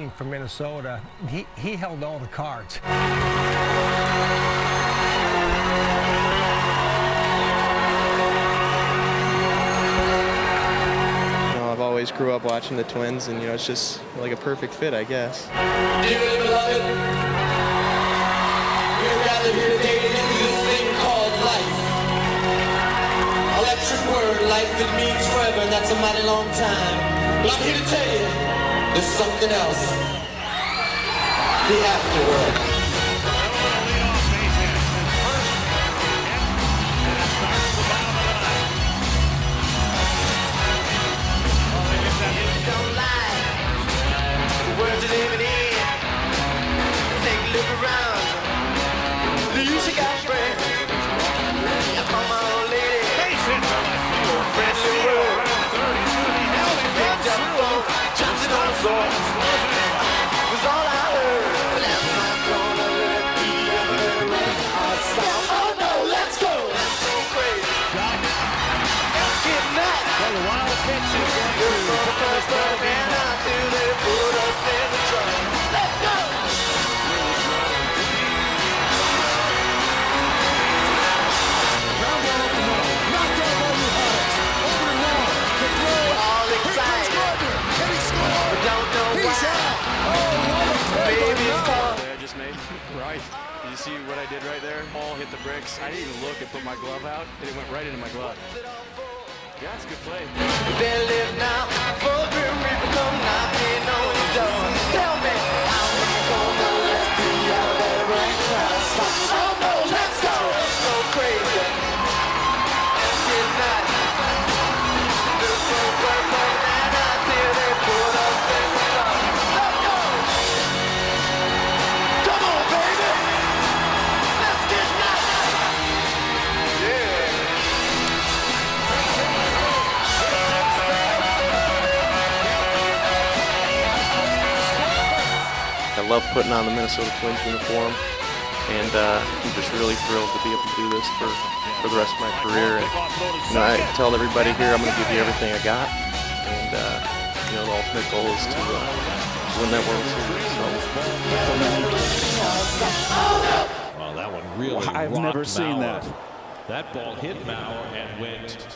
being from Minnesota, he held all the cards. I've always grew up watching the Twins, and it's just like a perfect fit, I guess. Dearly beloved, we're gathered here today to do this thing called life. Electric word, life, it means forever, and that's a mighty long time. But I'm here to tell you, there's something else. The afterworld. Don't lie. The world you're living in. Take a look around. Lose your girlfriend. Come on, lady. Friendly world. Picked up phone. Johnson on swords. Was all I heard. But I'm not gonna let the other stop. Oh no, let's go. That's so crazy. Let's get mad. Well, the wild pitch is going to First love and until they put us in the truck. Let's go! Ground ball up the middle. Knocked out by Homage. Over to Noah. The throw. All excited. Can he score? But don't know He's why. out. Oh, what a play by Baby's Noah. caught. I just made. Right. Did you see what I did right there? Ball hit the bricks. I didn't even look and put my glove out, and it went right into my glove. Yeah, it's a good play. They live now. For the grim reaper come knocking on your door. Tell me, how we gonna let the other right now stop? Oh no, let's go! It's so crazy. Let's get nuts. They're so perfect and until they put us in the truck. Let's go! Come on, baby! Let's get nuts! Yeah! I love putting on the Minnesota Twins uniform, and I'm just really thrilled to be able to do this for the rest of my career. And I tell everybody here I'm going to give you everything I got, and the ultimate goal is to win that World Series. Well, that one really I've rocked never seen Mauer. that. That ball hit Mauer and went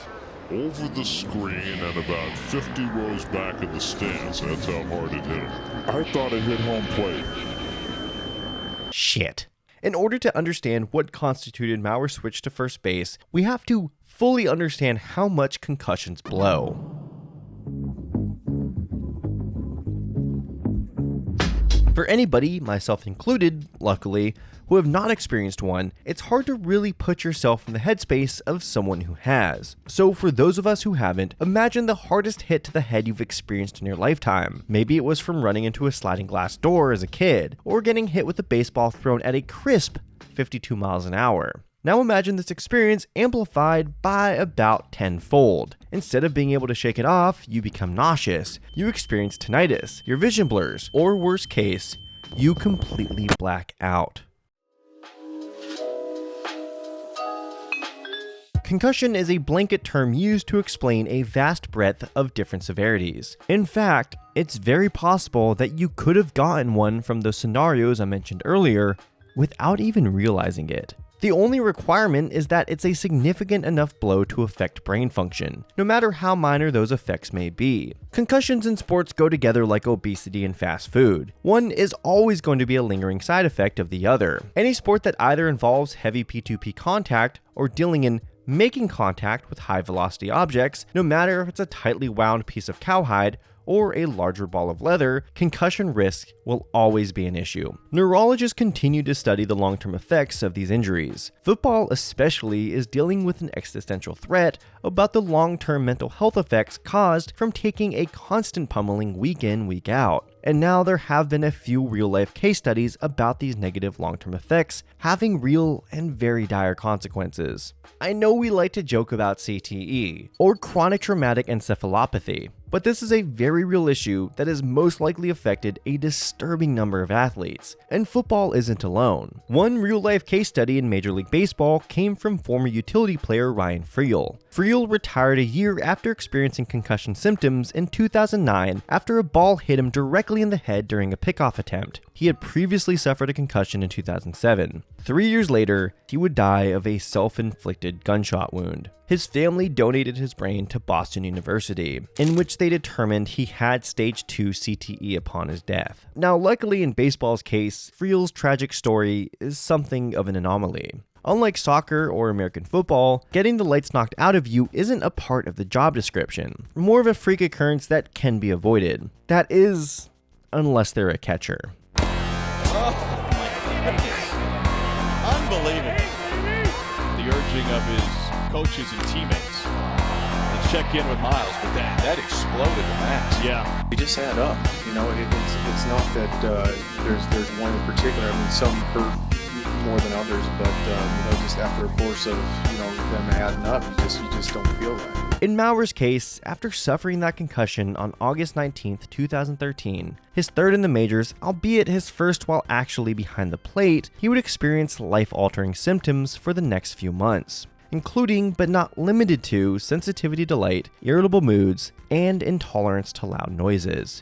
over the screen and about 50 rows back in the stands. That's how hard it hit him. I thought it hit home plate. Shit. In order to understand what constituted Mauer's switch to first base, we have to fully understand how much concussions blow. For anybody, myself included, luckily, who have not experienced one, it's hard to really put yourself in the headspace of someone who has. So for those of us who haven't, imagine the hardest hit to the head you've experienced in your lifetime. Maybe it was from running into a sliding glass door as a kid, or getting hit with a baseball thrown at a crisp 52 miles an hour. Now imagine this experience amplified by about tenfold. Instead of being able to shake it off, you become nauseous, you experience tinnitus, your vision blurs, or worst case, you completely black out. Concussion is a blanket term used to explain a vast breadth of different severities. In fact, it's very possible that you could have gotten one from those scenarios I mentioned earlier without even realizing it. The only requirement is that it's a significant enough blow to affect brain function, no matter how minor those effects may be. Concussions in sports go together like obesity and fast food. One is always going to be a lingering side effect of the other. Any sport that either involves heavy P2P contact or dealing in making contact with high velocity objects, no matter if it's a tightly wound piece of cowhide or a larger ball of leather, concussion risk will always be an issue. Neurologists continue to study the long-term effects of these injuries. Football especially is dealing with an existential threat about the long-term mental health effects caused from taking a constant pummeling week in, week out. And now there have been a few real-life case studies about these negative long-term effects having real and very dire consequences. I know we like to joke about CTE, or chronic traumatic encephalopathy, but this is a very real issue that has most likely affected a disturbing number of athletes, and football isn't alone. One real-life case study in Major League Baseball came from former utility player Ryan Freel. Freel retired a year after experiencing concussion symptoms in 2009 after a ball hit him directly directly in the head during a pickoff attempt. He had previously suffered a concussion in 2007. 3 years later, he would die of a self-inflicted gunshot wound. His family donated his brain to Boston University, in which they determined he had stage 2 CTE upon his death. Now, luckily in baseball's case, Friel's tragic story is something of an anomaly. Unlike soccer or American football, getting the lights knocked out of you isn't a part of the job description, more of a freak occurrence that can be avoided. That is, unless they're a catcher. Unbelievable. The urging of his coaches and teammates to check in with Miles, but that exploded the match. Yeah. We just add up. You know, it's not that there's one in particular. I mean, some hurt more than others, but just after a course of them adding up, you just don't feel right. In Mauer's case, after suffering that concussion on August 19th, 2013, his third in the majors, albeit his first while actually behind the plate, he would experience life-altering symptoms for the next few months, including but not limited to sensitivity to light, irritable moods, and intolerance to loud noises.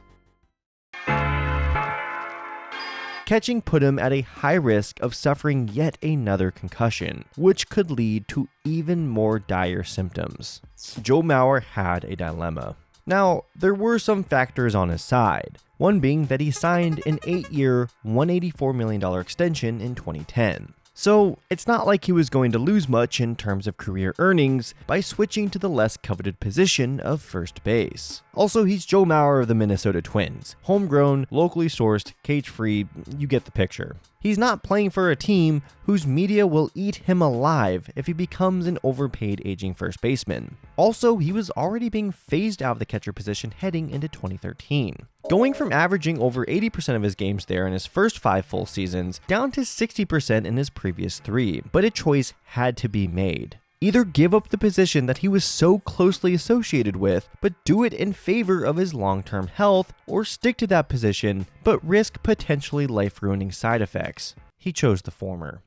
Catching put him at a high risk of suffering yet another concussion, which could lead to even more dire symptoms. Joe Mauer had a dilemma. Now, there were some factors on his side, one being that he signed an 8-year, $184 million extension in 2010. So, it's not like he was going to lose much in terms of career earnings by switching to the less coveted position of first base. Also, he's Joe Mauer of the Minnesota Twins. Homegrown, locally sourced, cage-free, you get the picture. He's not playing for a team whose media will eat him alive if he becomes an overpaid aging first baseman. Also, he was already being phased out of the catcher position heading into 2013. Going from averaging over 80% of his games there in his first 5 full seasons down to 60% in his previous 3, but a choice had to be made. Either give up the position that he was so closely associated with, but do it in favor of his long-term health, or stick to that position, but risk potentially life-ruining side effects. He chose the former.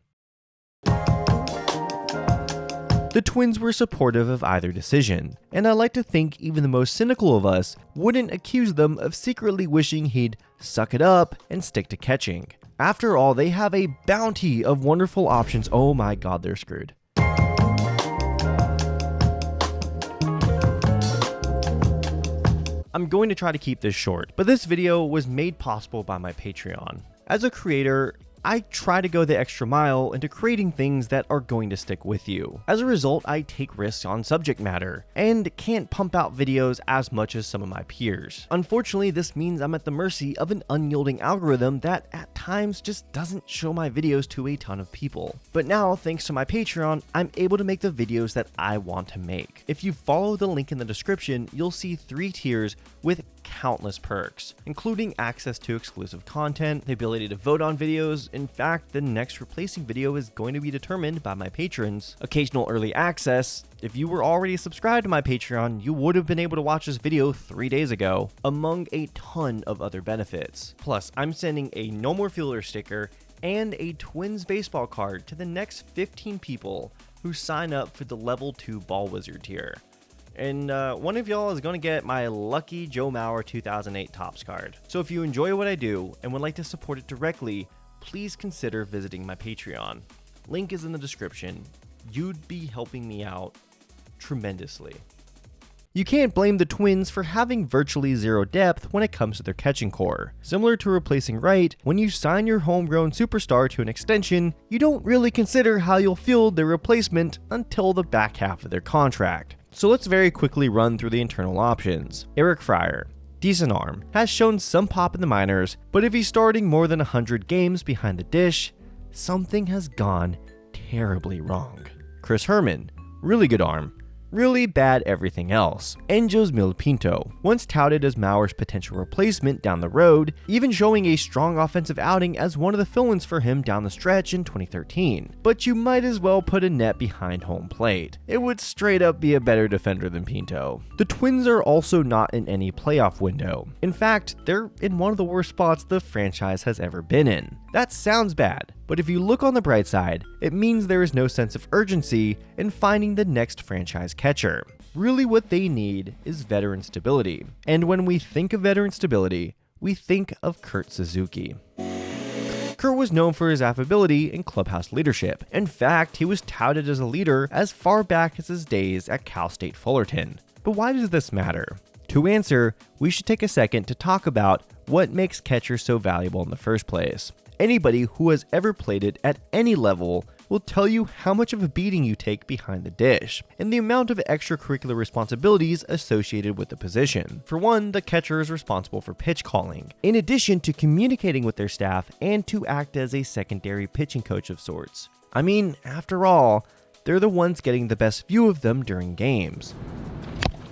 The Twins were supportive of either decision, and I like to think even the most cynical of us wouldn't accuse them of secretly wishing he'd suck it up and stick to catching. After all, they have a bounty of wonderful options. Oh my god, they're screwed. I'm going to try to keep this short, but this video was made possible by my Patreon. As a creator, I try to go the extra mile into creating things that are going to stick with you. As a result, I take risks on subject matter, and can't pump out videos as much as some of my peers. Unfortunately, this means I'm at the mercy of an unyielding algorithm that at times just doesn't show my videos to a ton of people. But now, thanks to my Patreon, I'm able to make the videos that I want to make. If you follow the link in the description, you'll see 3 tiers with countless perks, including access to exclusive content, the ability to vote on videos. In fact, the next replacing video is going to be determined by my patrons. Occasional early access. If you were already subscribed to my Patreon, you would have been able to watch this video 3 days ago, among a ton of other benefits. Plus, I'm sending a No More Fielder sticker and a Twins baseball card to the next 15 people who sign up for the level 2 Ball Wizard tier. And one of y'all is going to get my lucky Joe Mauer 2008 Topps card. So if you enjoy what I do and would like to support it directly, please consider visiting my Patreon. Link is in the description. You'd be helping me out tremendously. You can't blame the Twins for having virtually zero depth when it comes to their catching core. Similar to replacing Wright, when you sign your homegrown superstar to an extension, you don't really consider how you'll field their replacement until the back half of their contract. So let's very quickly run through the internal options. Eric Fryer. Decent arm, has shown some pop in the minors, but if he's starting more than 100 games behind the dish, something has gone terribly wrong. Chris Herman. Really good arm. Really bad everything else. Anjos Pinto, once touted as Mauer's potential replacement down the road, even showing a strong offensive outing as one of the fill-ins for him down the stretch in 2013. But you might as well put a net behind home plate. It would straight up be a better defender than Pinto. The Twins are also not in any playoff window. In fact, they're in one of the worst spots the franchise has ever been in. That sounds bad, but if you look on the bright side, it means there is no sense of urgency in finding the next franchise catcher. Really what they need is veteran stability. And when we think of veteran stability, we think of Kurt Suzuki. Kurt was known for his affability and clubhouse leadership. In fact, he was touted as a leader as far back as his days at Cal State Fullerton. But why does this matter? To answer, we should take a second to talk about what makes catchers so valuable in the first place. Anybody who has ever played it at any level will tell you how much of a beating you take behind the dish, and the amount of extracurricular responsibilities associated with the position. For one, the catcher is responsible for pitch calling, in addition to communicating with their staff and to act as a secondary pitching coach of sorts. I mean, after all, they're the ones getting the best view of them during games.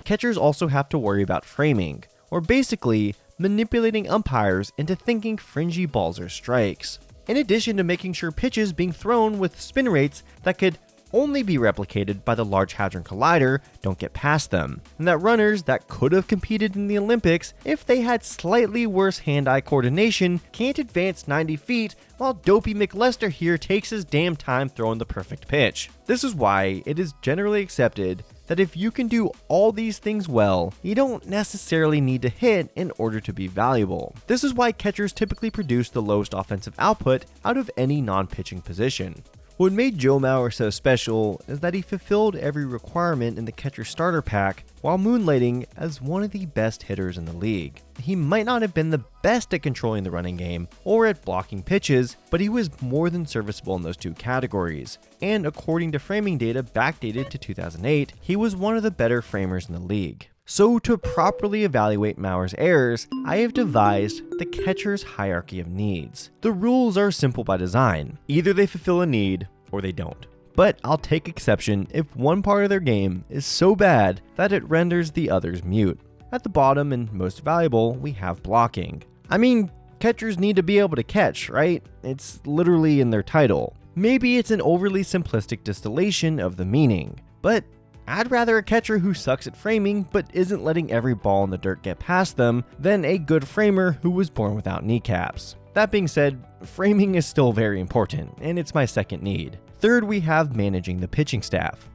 Catchers also have to worry about framing, or basically manipulating umpires into thinking fringy balls are strikes, in addition to making sure pitches being thrown with spin rates that could only be replicated by the Large Hadron Collider don't get past them, and that runners that could have competed in the Olympics if they had slightly worse hand-eye coordination can't advance 90 feet while Dopey McLester here takes his damn time throwing the perfect pitch. This is why it is generally accepted that if you can do all these things well, you don't necessarily need to hit in order to be valuable. This is why catchers typically produce the lowest offensive output out of any non-pitching position. What made Joe Mauer so special is that he fulfilled every requirement in the catcher starter pack while moonlighting as one of the best hitters in the league. He might not have been the best at controlling the running game or at blocking pitches, but he was more than serviceable in those two categories. And according to framing data backdated to 2008, he was one of the better framers in the league. So to properly evaluate Mauer's errors, I have devised the catcher's hierarchy of needs. The rules are simple by design. Either they fulfill a need or they don't. But I'll take exception if one part of their game is so bad that it renders the others mute. At the bottom and most valuable, we have blocking. I mean, catchers need to be able to catch, right? It's literally in their title. Maybe it's an overly simplistic distillation of the meaning, but I'd rather a catcher who sucks at framing but isn't letting every ball in the dirt get past them than a good framer who was born without kneecaps. That being said, framing is still very important, and it's my second need. Third, we have managing the pitching staff.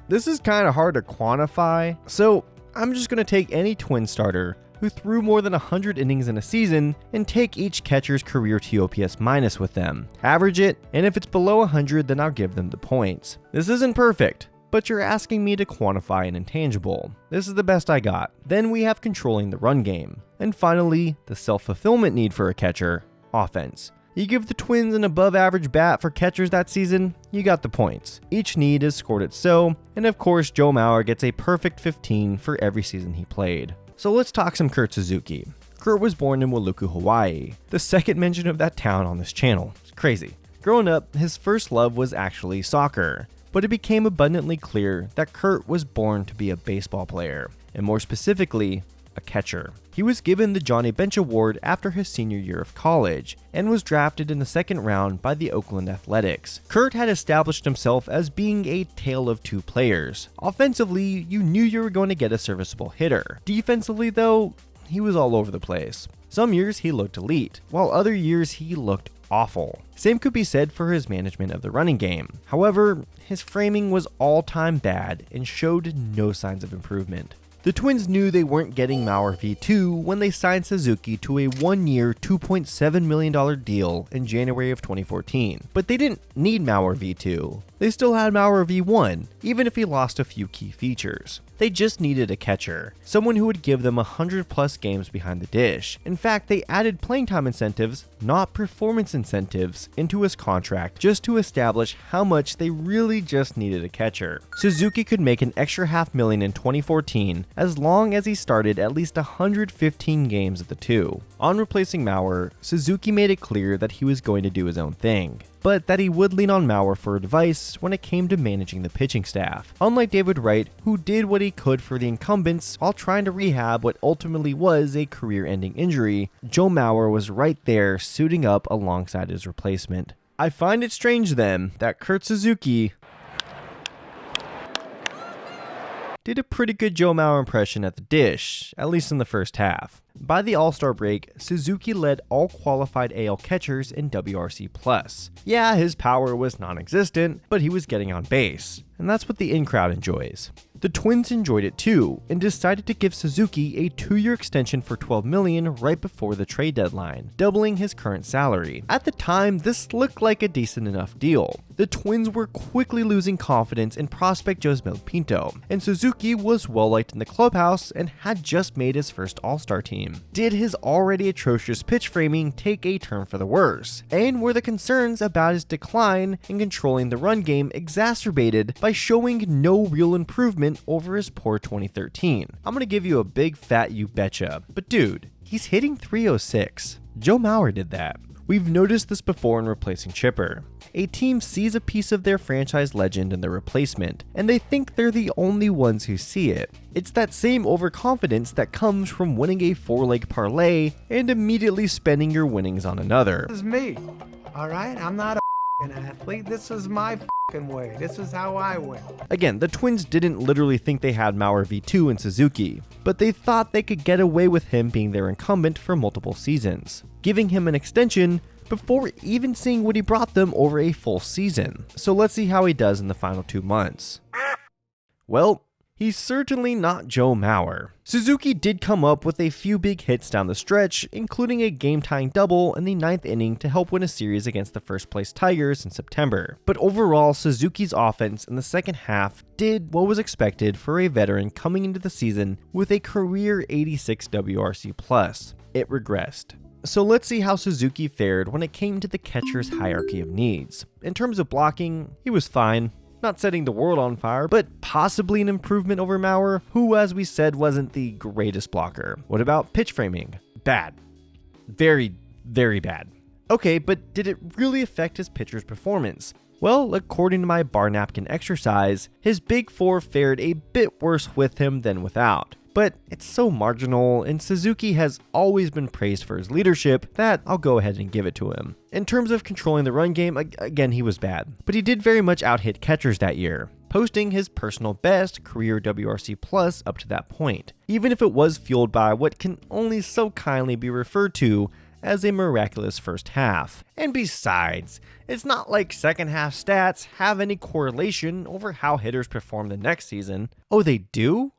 This is kind of hard to quantify, so I'm just going to take any twin starter who threw more than 100 innings in a season and take each catcher's career TOPS minus with them, average it, and if it's below 100 then I'll give them the points. This isn't perfect, but you're asking me to quantify an intangible. This is the best I got. Then we have controlling the run game. And finally, the self-fulfillment need for a catcher, offense. You give the Twins an above average bat for catchers that season, you got the points. Each need is scored at so, and of course Joe Mauer gets a perfect 15 for every season he played. So let's talk some Kurt Suzuki. Kurt was born in Wailuku, Hawaii, the second mention of that town on this channel. It's crazy. Growing up, his first love was actually soccer, but it became abundantly clear that Kurt was born to be a baseball player, and more specifically, a catcher. He was given the Johnny Bench Award after his senior year of college, and was drafted in the second round by the Oakland Athletics. Kurt had established himself as being a tale of two players. Offensively, you knew you were going to get a serviceable hitter. Defensively though, he was all over the place. Some years he looked elite, while other years he looked awful. Same could be said for his management of the running game. However, his framing was all-time bad and showed no signs of improvement. The Twins knew they weren't getting Mauer V2 when they signed Suzuki to a one-year $2.7 million deal in January of 2014, but they didn't need Mauer V2. They still had Mauer V1, even if he lost a few key features. They just needed a catcher, someone who would give them 100 plus games behind the dish. In fact, they added playing time incentives, not performance incentives, into his contract just to establish how much they really just needed a catcher. Suzuki could make an extra $500,000 in 2014 as long as he started at least 115 games at the two. On replacing Mauer, Suzuki made it clear that he was going to do his own thing, but that he would lean on Mauer for advice when it came to managing the pitching staff. Unlike David Wright, who did what he could for the incumbents while trying to rehab what ultimately was a career-ending injury, Joe Mauer was right there suiting up alongside his replacement. I find it strange then that Kurt Suzuki did a pretty good Joe Mauer impression at the dish, at least in the first half. By the All-Star break, Suzuki led all qualified AL catchers in WRC+. Yeah, his power was non-existent, but he was getting on base. and that's what the in-crowd enjoys. The Twins enjoyed it too, and decided to give Suzuki a 2-year extension for $12 million right before the trade deadline, doubling his current salary. At the time, this looked like a decent enough deal. The Twins were quickly losing confidence in prospect Josmel Pinto, and Suzuki was well liked in the clubhouse and had just made his first All-Star team. Did his already atrocious pitch framing take a turn for the worse? And were the concerns about his decline in controlling the run game exacerbated by showing no real improvement over his poor 2013? I'm gonna give you a big fat you betcha, but dude, he's hitting .306. Joe Mauer did that. We've noticed this before in replacing Chipper. A team sees a piece of their franchise legend in their replacement, and they think they're the only ones who see it. It's that same overconfidence that comes from winning a 4-leg parlay and immediately spending your winnings on another. This is me, all right? I'm not a athlete. This is my way. This is how I win. Again, the Twins didn't literally think they had Mauer V2 in Suzuki, but they thought they could get away with him being their incumbent for multiple seasons, giving him an extension before even seeing what he brought them over a full season. So let's see how he does in the final 2 months. Well, he's certainly not Joe Mauer. Suzuki did come up with a few big hits down the stretch, including a game-tying double in the 9th inning to help win a series against the first-place Tigers in September. But overall, Suzuki's offense in the second half did what was expected for a veteran coming into the season with a career 86 WRC+. It regressed. So let's see how Suzuki fared when it came to the catcher's hierarchy of needs. In terms of blocking, he was fine. Not setting the world on fire, but possibly an improvement over Mauer, who, as we said, wasn't the greatest blocker. What about pitch framing? Bad. Very, very bad. Okay, but did it really affect his pitcher's performance? Well, according to my bar napkin exercise, his big four fared a bit worse with him than without. But it's so marginal, and Suzuki has always been praised for his leadership that I'll go ahead and give it to him. In terms of controlling the run game, again, he was bad. But he did very much out-hit catchers that year, posting his personal best career WRC+ up to that point, even if it was fueled by what can only so kindly be referred to as a miraculous first half. And besides, it's not like second half stats have any correlation over how hitters perform the next season. Oh, they do?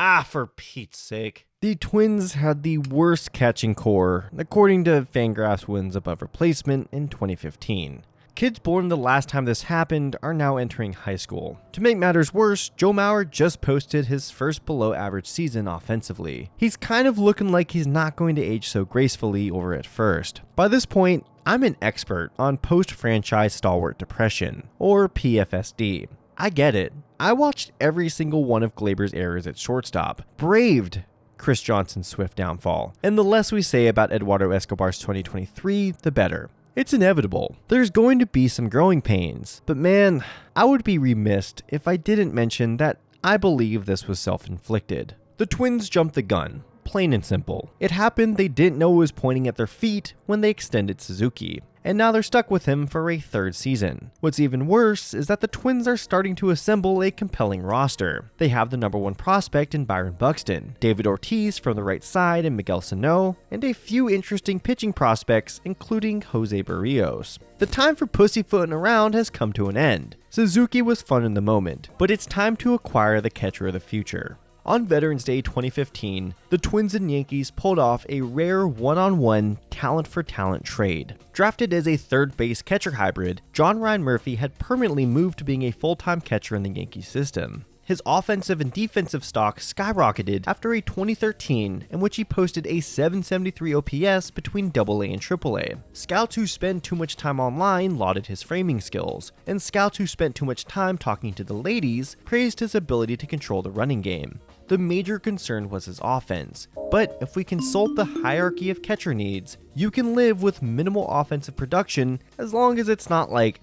Ah, for Pete's sake. The Twins had the worst catching core, according to Fangraphs wins above replacement in 2015. Kids born the last time this happened are now entering high school. To make matters worse, Joe Mauer just posted his first below average season offensively. He's kind of looking like he's not going to age so gracefully over at first. By this point, I'm an expert on post-franchise stalwart depression, or PFSD. I get it. I watched every single one of Glaber's errors at shortstop, braved Chris Johnson's swift downfall, and the less we say about Eduardo Escobar's 2023, the better. It's inevitable. There's going to be some growing pains, but man, I would be remiss if I didn't mention that I believe this was self-inflicted. The Twins jumped the gun. Plain and simple. It happened they didn't know it was pointing at their feet when they extended Suzuki, and now they're stuck with him for a third season. What's even worse is that the Twins are starting to assemble a compelling roster. They have the #1 prospect in Byron Buxton, David Ortiz from the right side and Miguel Sano, and a few interesting pitching prospects including Jose Barrios. The time for pussyfooting around has come to an end. Suzuki was fun in the moment, but it's time to acquire the catcher of the future. On Veterans Day 2015, the Twins and Yankees pulled off a rare one-on-one talent-for-talent trade. Drafted as a third base catcher hybrid, John Ryan Murphy had permanently moved to being a full-time catcher in the Yankee system. His offensive and defensive stock skyrocketed after a 2013 in which he posted a 773 OPS between AA and AAA. Scouts who spend too much time online lauded his framing skills, and scouts who spent too much time talking to the ladies praised his ability to control the running game. The major concern was his offense, but if we consult the hierarchy of catcher needs, you can live with minimal offensive production as long as it's not like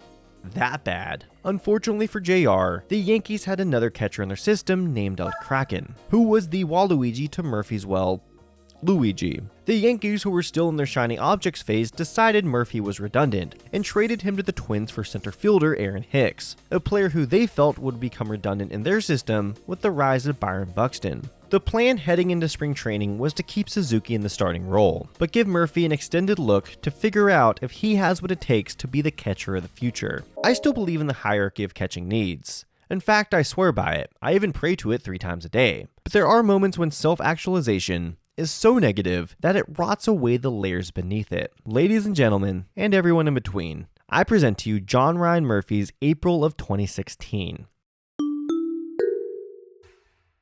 that bad. Unfortunately for JR, the Yankees had another catcher in their system named Kraken, who was the Waluigi to Murphy's, well, Luigi. The Yankees, who were still in their shiny objects phase, decided Murphy was redundant and traded him to the Twins for center fielder Aaron Hicks, a player who they felt would become redundant in their system with the rise of Byron Buxton. The The plan heading into spring training was to keep Suzuki in the starting role, but give Murphy an extended look to figure out if he has what it takes to be the catcher of the future. I still believe in the hierarchy of catching needs. In fact, I swear by it. I even pray to it 3 times a day. But there are moments when self-actualization is so negative that it rots away the layers beneath it. Ladies and gentlemen, and everyone in between, I present to you John Ryan Murphy's April of 2016.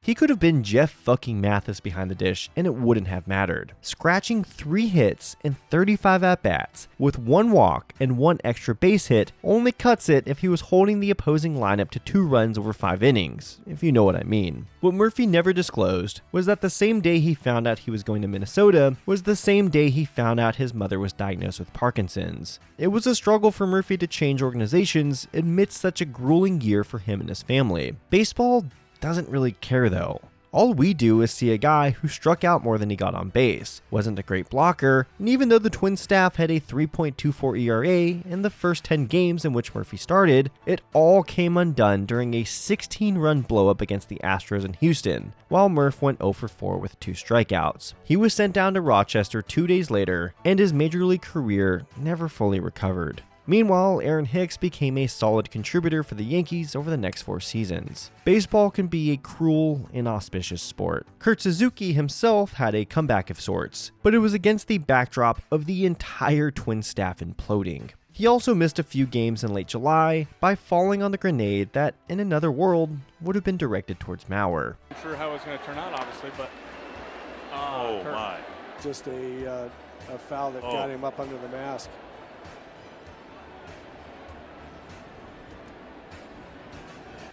He could have been Jeff fucking Mathis behind the dish and it wouldn't have mattered. Scratching 3 hits in 35 at-bats with 1 walk and 1 extra base hit only cuts it if he was holding the opposing lineup to 2 runs over 5 innings, if you know what I mean. What Murphy never disclosed was that the same day he found out he was going to Minnesota was the same day he found out his mother was diagnosed with Parkinson's. It was a struggle for Murphy to change organizations amidst such a grueling year for him and his family. Baseball doesn't really care though. All we do is see a guy who struck out more than he got on base, wasn't a great blocker, and even though the Twins staff had a 3.24 ERA in the first 10 games in which Murphy started, it all came undone during a 16-run blowup against the Astros in Houston, while Murph went 0 for 4 with 2 strikeouts. He was sent down to Rochester 2 days later, and his major league career never fully recovered. Meanwhile, Aaron Hicks became a solid contributor for the Yankees over the next 4 seasons. Baseball can be a cruel, inauspicious sport. Kurt Suzuki himself had a comeback of sorts, but it was against the backdrop of the entire Twins staff imploding. He also missed a few games in late July by falling on the grenade that, in another world, would have been directed towards Mauer. I'm sure how it's going to turn out, obviously, but... Oh, my. Just a foul that got him up under the mask.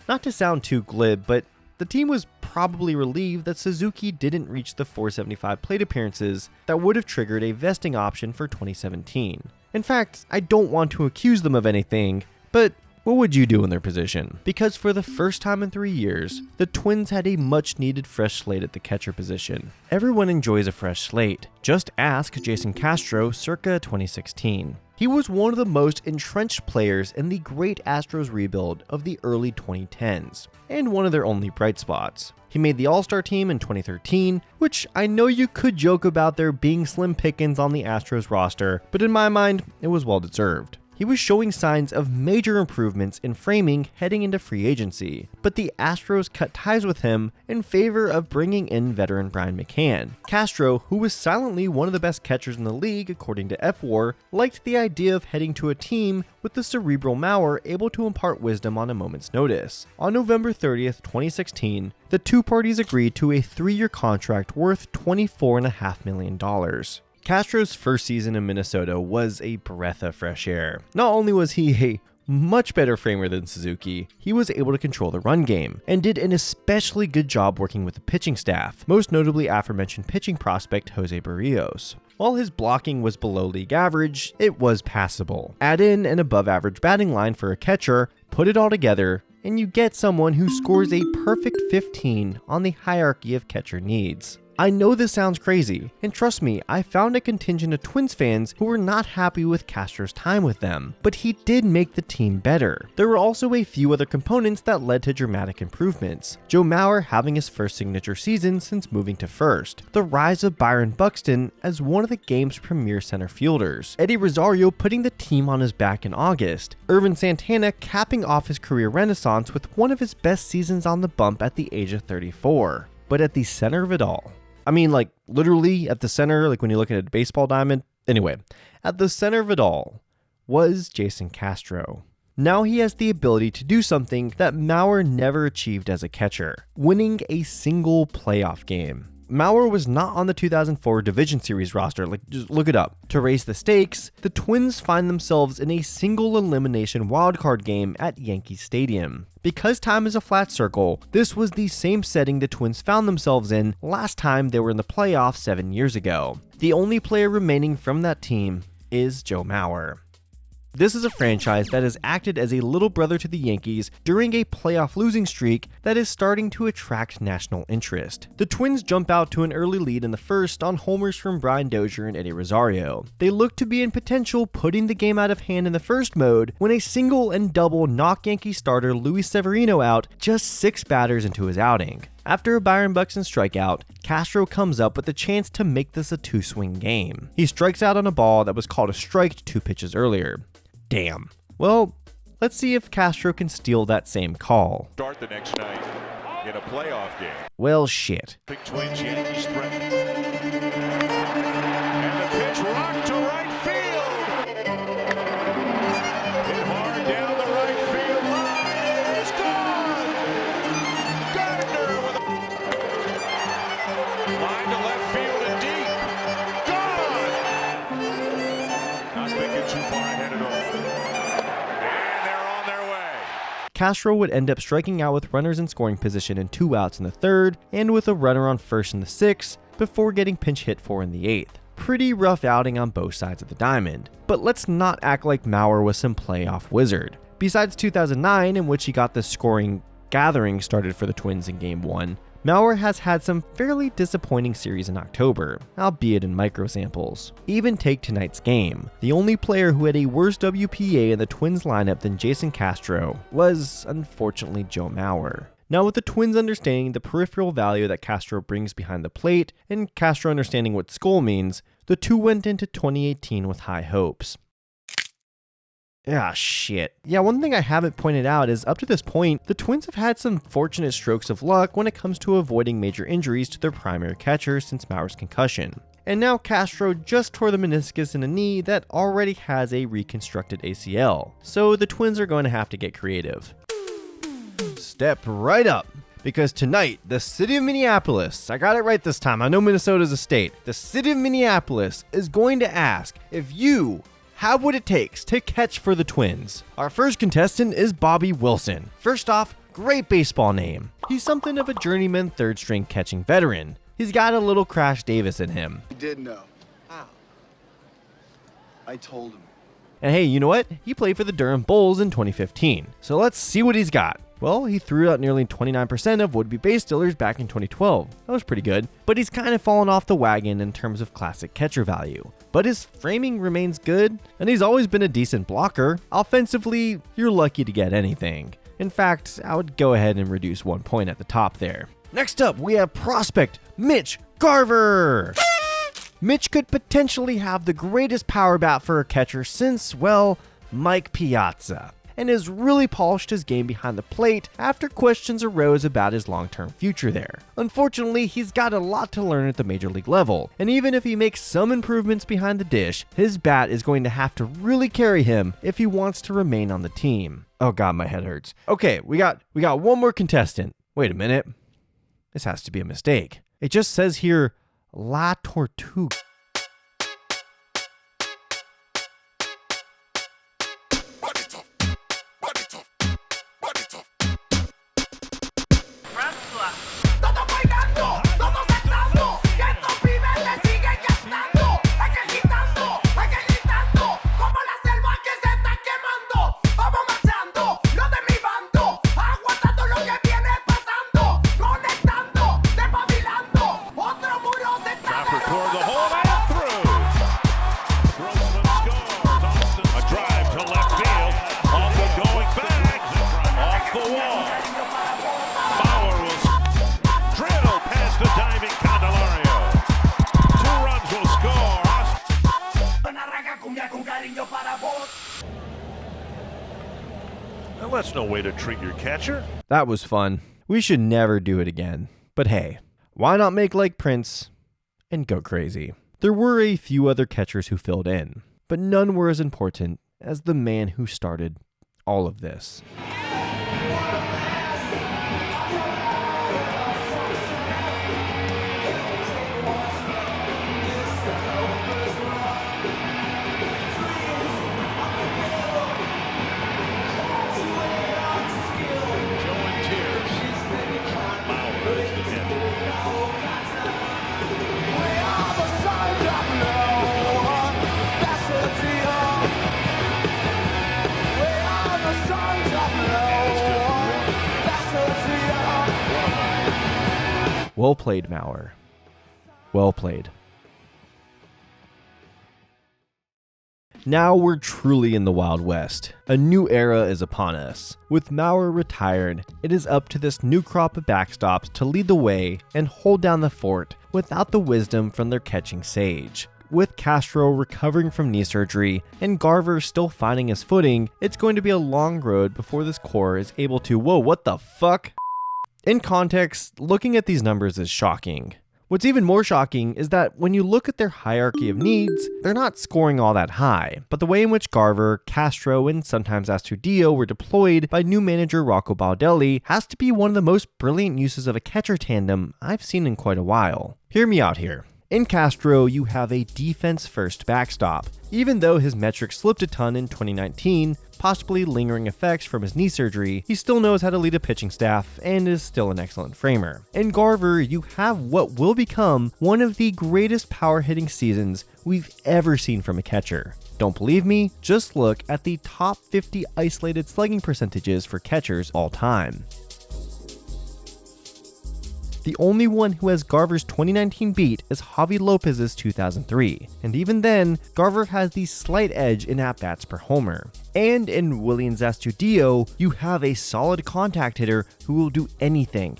Not to sound too glib, but the team was probably relieved that Suzuki didn't reach the 475 plate appearances that would have triggered a vesting option for 2017. In fact, I don't want to accuse them of anything, but what would you do in their position? Because for the first time in 3 years, the Twins had a much needed fresh slate at the catcher position. Everyone enjoys a fresh slate. Just ask Jason Castro circa 2016. He was one of the most entrenched players in the great Astros rebuild of the early 2010s, and one of their only bright spots. He made the All-Star team in 2013, which I know you could joke about there being slim pickings on the Astros roster, but in my mind, it was well deserved. He was showing signs of major improvements in framing heading into free agency, but the Astros cut ties with him in favor of bringing in veteran Brian McCann. Castro, who was silently one of the best catchers in the league according to F-WAR, liked the idea of heading to a team with the cerebral Mauer able to impart wisdom on a moment's notice. On November 30th, 2016, the 2 parties agreed to a 3-year contract worth $24.5 million. Castro's first season in Minnesota was a breath of fresh air. Not only was he a much better framer than Suzuki, he was able to control the run game, and did an especially good job working with the pitching staff, most notably aforementioned pitching prospect Jose Barrios. While his blocking was below league average, it was passable. Add in an above average batting line for a catcher, put it all together, and you get someone who scores a perfect 15 on the hierarchy of catcher needs. I know this sounds crazy, and trust me, I found a contingent of Twins fans who were not happy with Castro's time with them, but he did make the team better. There were also a few other components that led to dramatic improvements. Joe Mauer having his first signature season since moving to first, the rise of Byron Buxton as one of the game's premier center fielders, Eddie Rosario putting the team on his back in August, Irvin Santana capping off his career renaissance with one of his best seasons on the bump at the age of 34. But at the center of it all, I mean, like, literally at the center, like when you look at a baseball diamond. Anyway, at the center of it all was Jason Castro. Now he has the ability to do something that Mauer never achieved as a catcher, winning a single playoff game. Mauer was not on the 2004 Division Series roster, like just look it up. To raise the stakes, the Twins find themselves in a single elimination wildcard game at Yankee Stadium. Because time is a flat circle, this was the same setting the Twins found themselves in last time they were in the playoffs 7 years ago. The only player remaining from that team is Joe Mauer. This is a franchise that has acted as a little brother to the Yankees during a playoff losing streak that is starting to attract national interest. The Twins jump out to an early lead in the first on homers from Brian Dozier and Eddie Rosario. They look to be in potential putting the game out of hand in the first mode when a single and double knock Yankee starter Luis Severino out just 6 batters into his outing. After a Byron Buxton strikeout, Castro comes up with the chance to make this a 2-swing game. He strikes out on a ball that was called a strike 2 pitches earlier. Damn. Well, let's see if Castro can steal that same call. Start the next night in a playoff game. Well, shit. Big Twins, Yankees threaten. And the pitch rocked to right field. Hit hard down the right field line. It's gone. Gardner with a line to left field and deep. Gone. Not thinking too far ahead at all. And they're on their way. Castro would end up striking out with runners in scoring position and 2 outs in the 3rd, and with a runner on first in the 6th, before getting pinch hit for in the 8th. Pretty rough outing on both sides of the diamond. But let's not act like Mauer was some playoff wizard. Besides 2009, in which he got the scoring gathering started for the Twins in Game 1, Mauer has had some fairly disappointing series in October, albeit in micro samples. Even take tonight's game. The only player who had a worse WPA in the Twins lineup than Jason Castro was, unfortunately, Joe Mauer. Now, with the Twins understanding the peripheral value that Castro brings behind the plate, and Castro understanding what skull means, the two went into 2018 with high hopes. Ah, shit. Yeah, one thing I haven't pointed out is up to this point, the Twins have had some fortunate strokes of luck when it comes to avoiding major injuries to their primary catcher since Mauer's concussion. And now Castro just tore the meniscus in a knee that already has a reconstructed ACL. So the Twins are going to have to get creative. Step right up, because tonight, the city of Minneapolis, I got it right this time, I know Minnesota's a state, the city of Minneapolis is going to ask if you have what it takes to catch for the Twins. Our first contestant is Bobby Wilson. First off, great baseball name. He's something of a journeyman 3rd string catching veteran. He's got a little Crash Davis in him. He did know. How? I told him. And hey, you know what? He played for the Durham Bulls in 2015. So let's see what he's got. Well, he threw out nearly 29% of would-be base stealers back in 2012. That was pretty good, but he's kind of fallen off the wagon in terms of classic catcher value. But his framing remains good, and he's always been a decent blocker. Offensively, you're lucky to get anything. In fact, I would go ahead and reduce 1 point at the top there. Next up, we have prospect Mitch Garver. Mitch could potentially have the greatest power bat for a catcher since, well, Mike Piazza, and has really polished his game behind the plate after questions arose about his long-term future there. Unfortunately, he's got a lot to learn at the major league level, and even if he makes some improvements behind the dish, his bat is going to have to really carry him if he wants to remain on the team. Oh god, my head hurts. Okay, we got one more contestant. Wait a minute. This has to be a mistake. It just says here, La Tortuga. Well, that's no way to treat your catcher. That was fun. We should never do it again. But hey, why not make like Prince and go crazy? There were a few other catchers who filled in, but none were as important as the man who started all of this. Well played, Mauer. Well played. Now we're truly in the Wild West. A new era is upon us. With Maurer retired, it is up to this new crop of backstops to lead the way and hold down the fort without the wisdom from their catching sage. With Castro recovering from knee surgery and Garver still finding his footing, it's going to be a long road before this core is able to, whoa, what the fuck? In context, looking at these numbers is shocking. What's even more shocking is that when you look at their hierarchy of needs, they're not scoring all that high. But the way in which Garver, Castro, and sometimes Astudillo were deployed by new manager Rocco Baldelli has to be one of the most brilliant uses of a catcher tandem I've seen in quite a while. Hear me out here. In Castro, you have a defense-first backstop. Even though his metrics slipped a ton in 2019, possibly lingering effects from his knee surgery, he still knows how to lead a pitching staff and is still an excellent framer. In Garver, you have what will become one of the greatest power-hitting seasons we've ever seen from a catcher. Don't believe me? Just look at the top 50 isolated slugging percentages for catchers all time. The only one who has Garver's 2019 beat is Javi Lopez's 2003, and even then, Garver has the slight edge in at-bats per homer. And in Willians Astudillo, you have a solid contact hitter who will do anything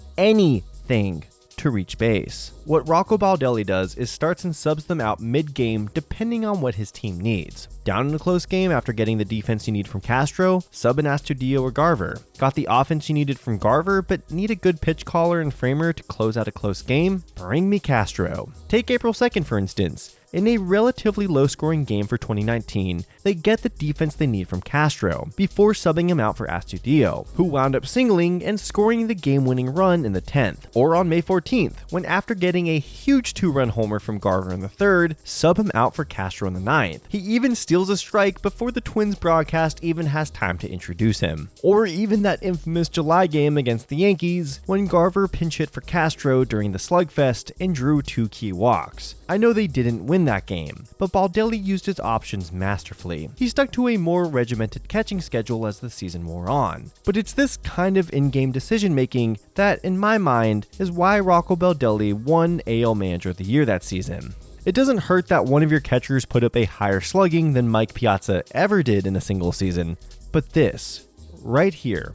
to reach base. What Rocco Baldelli does is starts and subs them out mid-game depending on what his team needs. Down in a close game after getting the defense you need from Castro, sub an Astudillo or Garver. Got the offense you needed from Garver, but need a good pitch caller and framer to close out a close game? Bring me Castro. Take April 2nd for instance. In a relatively low-scoring game for 2019, they get the defense they need from Castro, before subbing him out for Astudillo, who wound up singling and scoring the game-winning run in the 10th. Or on May 14th, when after getting a huge 2-run homer from Garver in the 3rd, sub him out for Castro in the 9th. He even steals a strike before the Twins broadcast even has time to introduce him. Or even that infamous July game against the Yankees, when Garver pinch hit for Castro during the slugfest and drew 2 key walks. I know they didn't win that game, but Baldelli used his options masterfully. He stuck to a more regimented catching schedule as the season wore on. But it's this kind of in-game decision making that, in my mind, is why Rocco Baldelli won AL Manager of the Year that season. It doesn't hurt that one of your catchers put up a higher slugging than Mike Piazza ever did in a single season, but this, right here,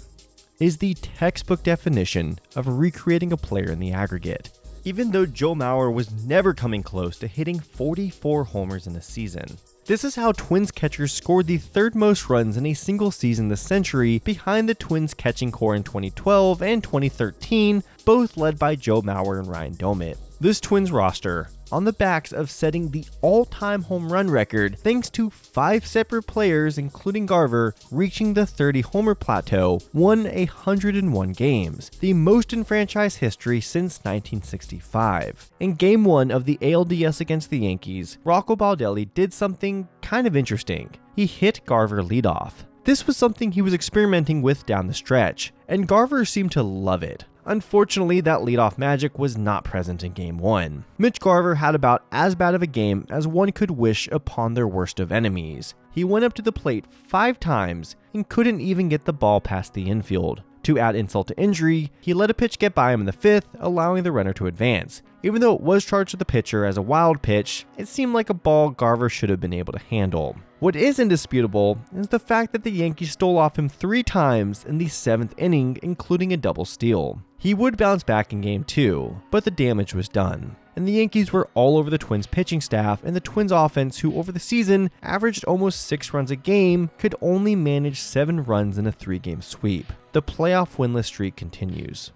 is the textbook definition of recreating a player in the aggregate. Even though Joe Mauer was never coming close to hitting 44 homers in a season. This is how Twins catchers scored the 3rd most runs in a single season this century, behind the Twins catching core in 2012 and 2013, both led by Joe Mauer and Ryan Domit. This Twins roster, on the backs of setting the all-time home run record thanks to 5 separate players including Garver reaching the 30 homer plateau, won 101 games, the most in franchise history since 1965. In Game 1 of the ALDS against the Yankees, Rocco Baldelli did something kind of interesting. He hit Garver leadoff. This was something he was experimenting with down the stretch, and Garver seemed to love it. Unfortunately, that leadoff magic was not present in Game 1. Mitch Garver had about as bad of a game as one could wish upon their worst of enemies. He went up to the plate 5 times and couldn't even get the ball past the infield. To add insult to injury, he let a pitch get by him in the 5th, allowing the runner to advance. Even though it was charged to the pitcher as a wild pitch, it seemed like a ball Garver should have been able to handle. What is indisputable is the fact that the Yankees stole off him 3 times in the 7th inning, including a double steal. He would bounce back in Game 2, but the damage was done. And the Yankees were all over the Twins pitching staff, and the Twins offense, who over the season averaged almost 6 runs a game, could only manage 7 runs in a 3-game sweep. The playoff winless streak continues.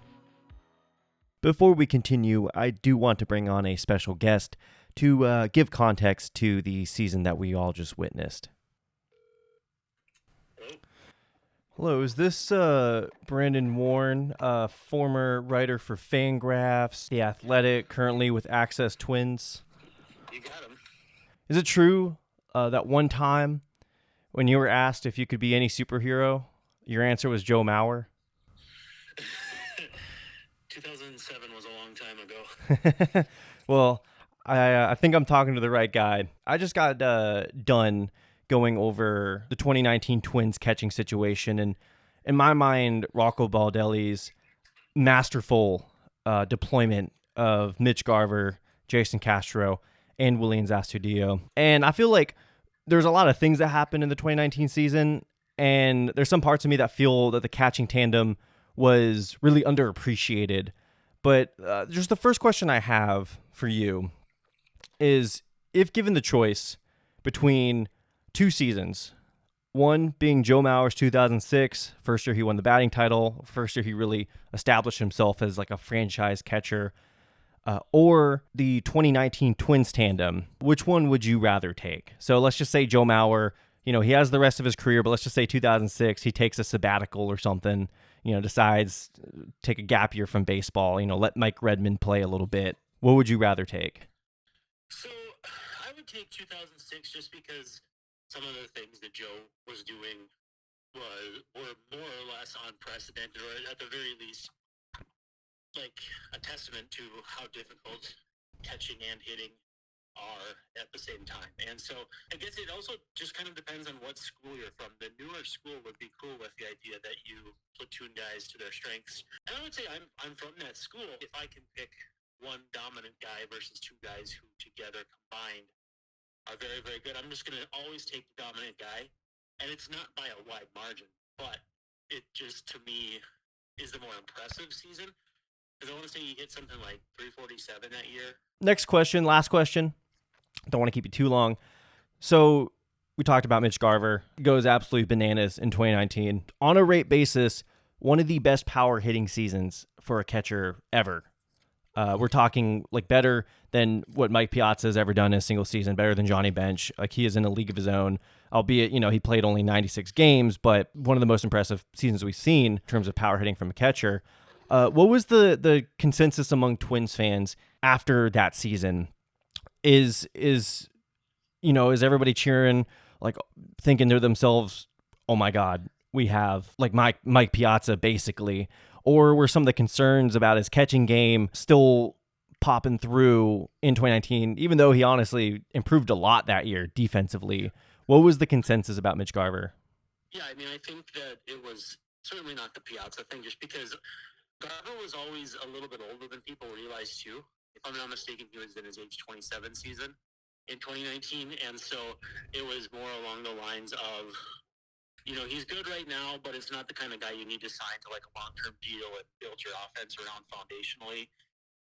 Before we continue, I do want to bring on a special guest to give context to the season that we all just witnessed. Hello, is this Brandon Warren, former writer for Fangraphs, The Athletic, currently with Access Twins? You got him. Is it true that one time when you were asked if you could be any superhero, your answer was Joe Mauer? 2007 was a long time ago. Well, I think I'm talking to the right guy. I just got done going over the 2019 Twins catching situation, and in my mind, Rocco Baldelli's masterful deployment of Mitch Garver, Jason Castro, and Willians Astudillo. And I feel like there's a lot of things that happened in the 2019 season, and there's some parts of me that feel that the catching tandem was really underappreciated. But just the first question I have for you is, if given the choice between two seasons, one being Joe Mauer's 2006, first year he won the batting title, first year he really established himself as like a franchise catcher, or the 2019 Twins tandem, which one would you rather take? So let's just say Joe Mauer, you know, he has the rest of his career, but let's just say 2006, he takes a sabbatical or something, you know, decides take a gap year from baseball, you know, let Mike Redmond play a little bit. What would you rather take? So I would take 2006 just because some of the things that Joe was doing were more or less unprecedented, or at the very least, like a testament to how difficult catching and hitting are at the same time. And so I guess it also just kind of depends on what school you're from. The newer school would be cool with the idea that you platoon guys to their strengths. And I would say I'm from that school. If I can pick one dominant guy versus two guys who together combined are very, very good, I'm just going to always take the dominant guy. And it's not by a wide margin, but it just, to me, is the more impressive season. Because I want to say he hit something like 347 that year. Next question, last question. Don't want to keep you too long. So we talked about Mitch Garver. Goes absolutely bananas in 2019. On a rate basis, one of the best power hitting seasons for a catcher ever. We're talking like better than what Mike Piazza has ever done in a single season, better than Johnny Bench. Like, he is in a league of his own, albeit, you know, he played only 96 games, but one of the most impressive seasons we've seen in terms of power hitting from a catcher. What was the consensus among Twins fans after that season? Is everybody cheering, like thinking to themselves, oh my God, we have like Mike Piazza basically? Or were some of the concerns about his catching game still popping through in 2019, even though he honestly improved a lot that year defensively? What was the consensus about Mitch Garver? Yeah, I mean, I think that it was certainly not the Piazza thing, just because Garver was always a little bit older than people realized too. If I'm not mistaken, he was in his age 27 season in 2019, and so it was more along the lines of, you know, he's good right now, but it's not the kind of guy you need to sign to like a long-term deal and build your offense around foundationally.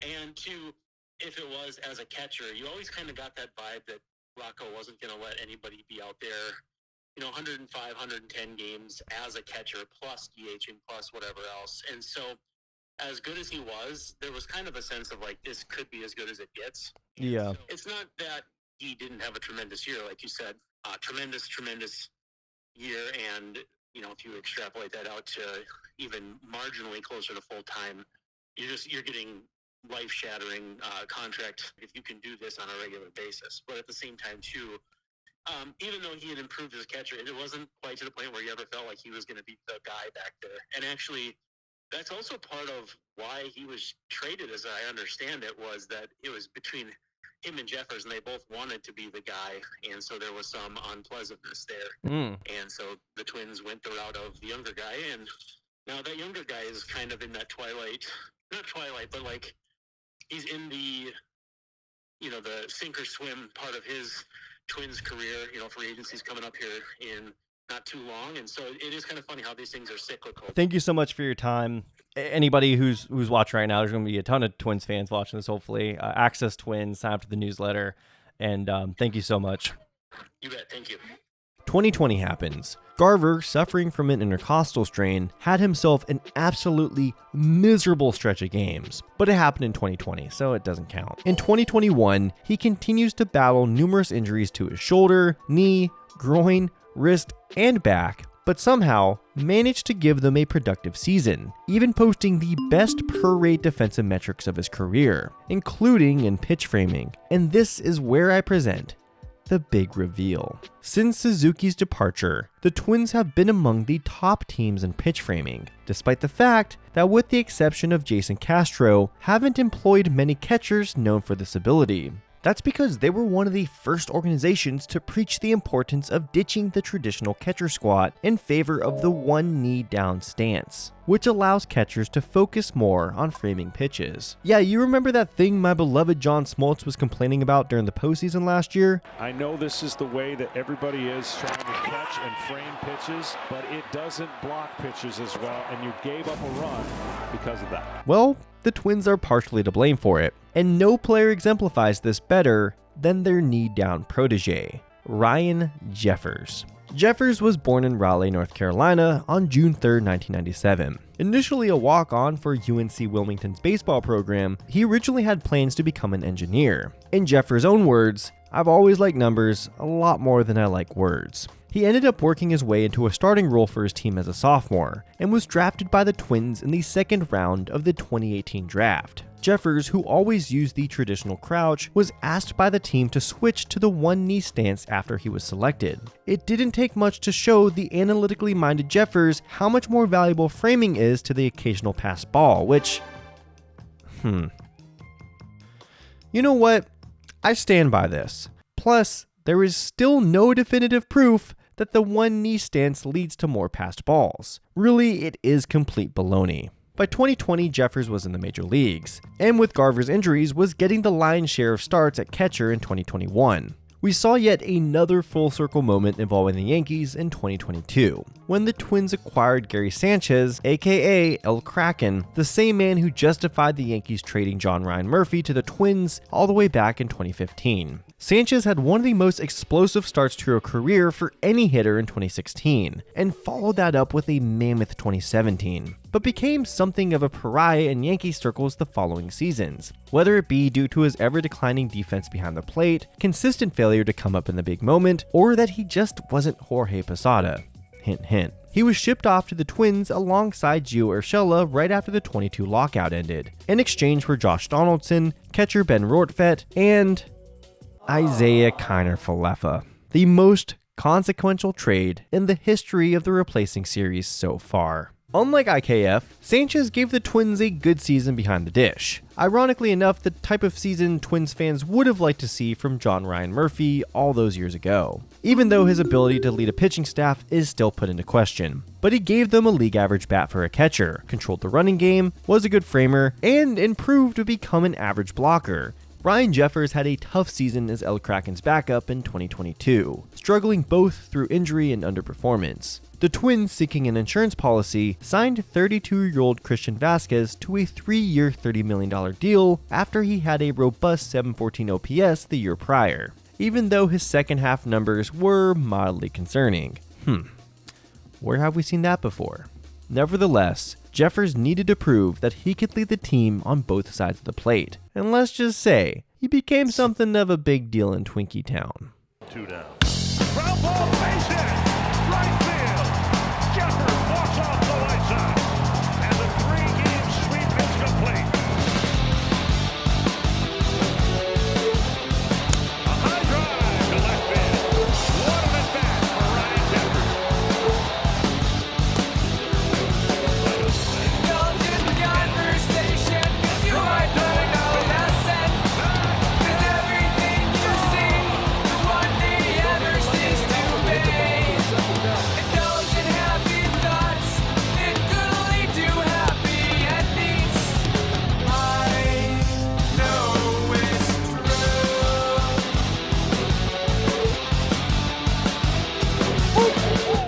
And two, if it was as a catcher, you always kind of got that vibe that Rocco wasn't going to let anybody be out there, you know, 105, 110 games as a catcher, plus DHing, plus whatever else. And so as good as he was, there was kind of a sense of like, this could be as good as it gets. Yeah. So it's not that he didn't have a tremendous year, like you said, tremendous year. And, you know, if you extrapolate that out to even marginally closer to full time, you're getting life-shattering contract if you can do this on a regular basis. But at the same time, too, even though he had improved as a catcher, it wasn't quite to the point where you ever felt like he was going to be the guy back there. And actually, that's also part of why he was traded, as I understand it, was that it was between him and Jeffers, and they both wanted to be the guy, and so there was some unpleasantness there. And so the Twins went the route of the younger guy, and now that younger guy is kind of in that not twilight, but like he's in the, you know, the sink or swim part of his Twins career. You know, free agency's coming up here in not too long, and so it is kind of funny how these things are cyclical. Thank you so much for your time. Anybody who's watching right now, there's going to be a ton of Twins fans watching this, hopefully. Access Twins, sign up to the newsletter, and thank you so much. You bet. Thank you. 2020 happens. Garver, suffering from an intercostal strain, had himself an absolutely miserable stretch of games, but it happened in 2020, so it doesn't count. In 2021, he continues to battle numerous injuries to his shoulder, knee, groin, wrist, and back, but somehow managed to give them a productive season, even posting the best per-rate defensive metrics of his career, including in pitch framing. And this is where I present the big reveal. Since Suzuki's departure, the Twins have been among the top teams in pitch framing, despite the fact that, with the exception of Jason Castro, haven't employed many catchers known for this ability. That's because they were one of the first organizations to preach the importance of ditching the traditional catcher squat in favor of the one knee down stance, which allows catchers to focus more on framing pitches. Yeah, you remember that thing my beloved John Smoltz was complaining about during the postseason last year? I know this is the way that everybody is trying to catch and frame pitches, but it doesn't block pitches as well, and you gave up a run because of that. Well, the Twins are partially to blame for it, and no player exemplifies this better than their knee-down protege, Ryan Jeffers. Jeffers was born in Raleigh, North Carolina on June 3, 1997. Initially a walk-on for UNC Wilmington's baseball program, he originally had plans to become an engineer. In Jeffers' own words, "I've always liked numbers a lot more than I like words." He ended up working his way into a starting role for his team as a sophomore, and was drafted by the Twins in the second round of the 2018 draft. Jeffers, who always used the traditional crouch, was asked by the team to switch to the one knee stance after he was selected. It didn't take much to show the analytically minded Jeffers how much more valuable framing is to the occasional pass ball, which... You know what? I stand by this. Plus, there is still no definitive proof that the one knee stance leads to more passed balls. Really, it is complete baloney. By 2020, Jeffers was in the major leagues, and with Garver's injuries, was getting the lion's share of starts at catcher in 2021. We saw yet another full circle moment involving the Yankees in 2022, when the Twins acquired Gary Sanchez, aka El Kraken, the same man who justified the Yankees trading John Ryan Murphy to the Twins all the way back in 2015. Sanchez had one of the most explosive starts to a career for any hitter in 2016, and followed that up with a mammoth 2017, but became something of a pariah in Yankee circles the following seasons, whether it be due to his ever-declining defense behind the plate, consistent failure to come up in the big moment, or that he just wasn't Jorge Posada. Hint, hint. He was shipped off to the Twins alongside Gio Urshela right after the 22 lockout ended, in exchange for Josh Donaldson, catcher Ben Rortvedt, and Isaiah Kiner-Falefa, the most consequential trade in the history of the replacing series so far. Unlike IKF, Sanchez gave the Twins a good season behind the dish. Ironically enough, the type of season Twins fans would have liked to see from John Ryan Murphy all those years ago, even though his ability to lead a pitching staff is still put into question. But he gave them a league average bat for a catcher, controlled the running game, was a good framer, and improved to become an average blocker. Ryan Jeffers had a tough season as El Kraken's backup in 2022, struggling both through injury and underperformance. The Twins, seeking an insurance policy, signed 32-year-old Christian Vasquez to a 3-year $30 million deal after he had a robust 714 OPS the year prior, even though his second half numbers were mildly concerning. Where have we seen that before? Nevertheless, Jeffers needed to prove that he could lead the team on both sides of the plate, and let's just say, he became something of a big deal in Twinkie Town. 2 down. Ground ball, base hit, right field. Jeffers walks off the right side, and the 3-game sweep is complete. A high drive to left field. What an at-bat for Ryan Jeffers. Indulgent conversation, 'cause you might learn a lesson. 'Cause everything you see, the one day ever cease to be. Indulgent happy thoughts, it could lead to happy endings. I know it's true.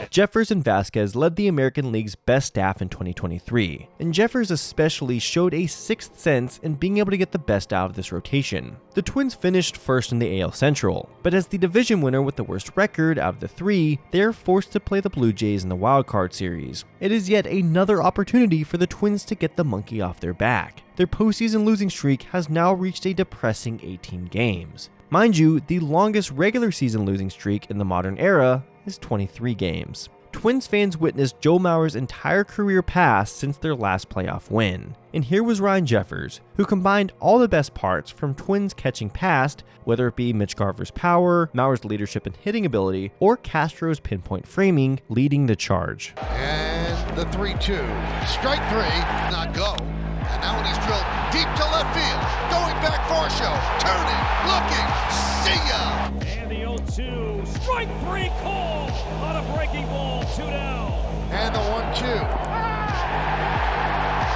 Jeffers and Vasquez led the American League's best staff in 2023, and Jeffers especially showed a sixth sense in being able to get the best out of this rotation. The Twins finished first in the AL Central, but as the division winner with the worst record out of the three, they are forced to play the Blue Jays in the Wild Card Series. It is yet another opportunity for the Twins to get the monkey off their back. Their postseason losing streak has now reached a depressing 18 games. Mind you, the longest regular season losing streak in the modern era is 23 games. Twins fans witnessed Joe Mauer's entire career pass since their last playoff win. And here was Ryan Jeffers, who combined all the best parts from Twins catching past, whether it be Mitch Garver's power, Mauer's leadership and hitting ability, or Castro's pinpoint framing, leading the charge. And the 3-2. Strike 3, not go. And now when he's drilled deep to left field, going back for a show, turning, looking, see ya! And the 0-2, strike 3 call on a breaking ball, 2 down. And the 1-2.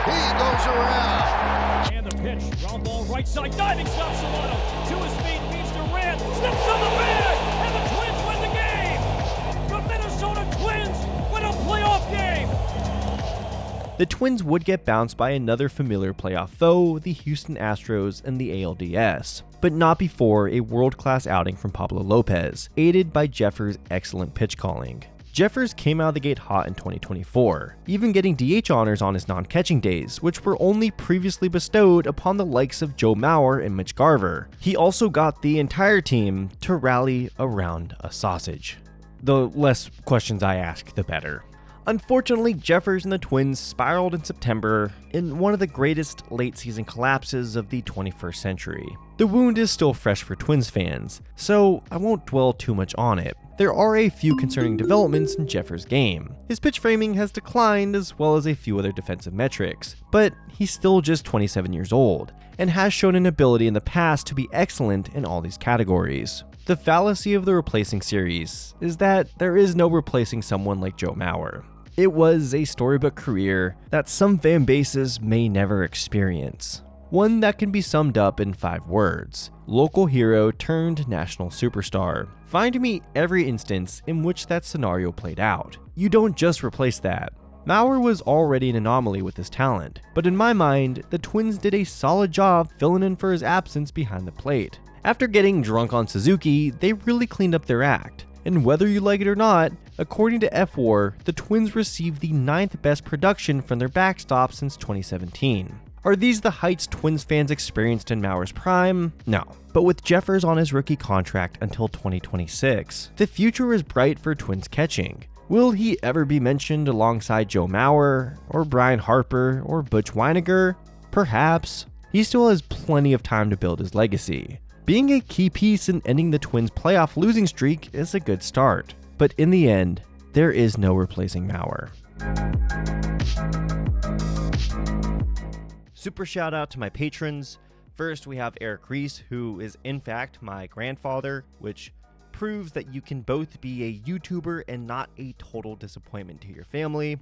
He goes around. And the pitch, ground ball right side, diving stop Solano. To his feet, feeds Durant, slips on the bag, and the Twins win the game. The Minnesota Twins win a playoff game. The Twins would get bounced by another familiar playoff foe, the Houston Astros in the ALDS, but not before a world-class outing from Pablo Lopez, aided by Jeffers' excellent pitch calling. Jeffers came out of the gate hot in 2024, even getting DH honors on his non-catching days, which were only previously bestowed upon the likes of Joe Mauer and Mitch Garver. He also got the entire team to rally around a sausage. The less questions I ask, the better. Unfortunately, Jeffers and the Twins spiraled in September in one of the greatest late-season collapses of the 21st century. The wound is still fresh for Twins fans, so I won't dwell too much on it. There are a few concerning developments in Jeffers' game. His pitch framing has declined as well as a few other defensive metrics, but he's still just 27 years old, and has shown an ability in the past to be excellent in all these categories. The fallacy of the replacing series is that there is no replacing someone like Joe Mauer. It was a storybook career that some fan bases may never experience. One that can be summed up in 5 words: local hero turned national superstar. Find me every instance in which that scenario played out. You don't just replace that. Mauer was already an anomaly with his talent, but in my mind, the Twins did a solid job filling in for his absence behind the plate. After getting drunk on Suzuki, they really cleaned up their act. And whether you like it or not, according to F4, the Twins received the 9th best production from their backstop since 2017. Are these the heights Twins fans experienced in Mauer's prime? No. But with Jeffers on his rookie contract until 2026, the future is bright for Twins catching. Will he ever be mentioned alongside Joe Mauer, or Brian Harper, or Butch Weiniger? Perhaps. He still has plenty of time to build his legacy. Being a key piece in ending the Twins' playoff losing streak is a good start, but in the end, there is no replacing Mauer. Super shout out to my patrons. First, we have Eric Reese, who is in fact my grandfather, which proves that you can both be a YouTuber and not a total disappointment to your family.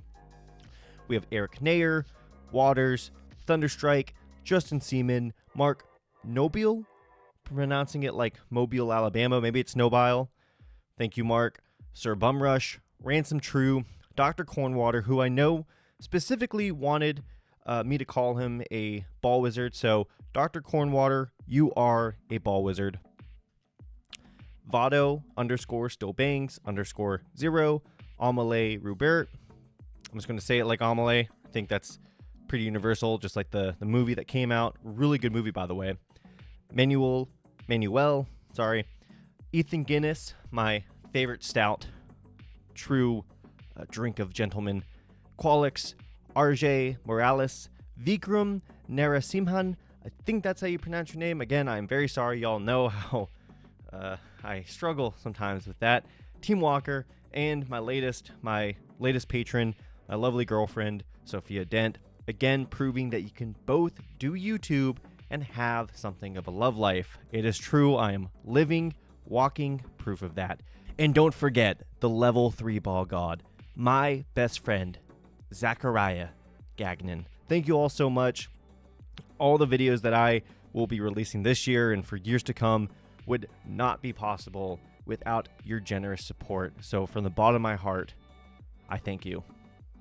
We have Eric Nayer, Waters, Thunderstrike, Justin Seaman, Mark Nobile, pronouncing it like Mobile, Alabama. Maybe it's Nobile. Thank you, Mark. Sir Bumrush, Ransom True, Dr. Cornwater, who I know specifically wanted me to call him a ball wizard. So, Dr. Cornwater, you are a ball wizard. Vado _ still bangs _ 0, Amelie Rubert. I'm just going to say it like Amelie. I think that's pretty universal, just like the movie that came out. Really good movie, by the way. Manuel, sorry. Ethan Guinness, my favorite stout, true drink of gentlemen. Qualix, RJ Morales, Vikram Narasimhan. I think that's how you pronounce your name. Again, I'm very sorry. Y'all know how I struggle sometimes with that. Team Walker, and my latest patron, my lovely girlfriend, Sophia Dent. Again, proving that you can both do YouTube and have something of a love life. It is true. I am living, walking proof of that. And don't forget the level 3 ball god, my best friend, Zachariah Gagnon. Thank you all so much. All the videos that I will be releasing this year and for years to come would not be possible without your generous support. So from the bottom of my heart, I thank you.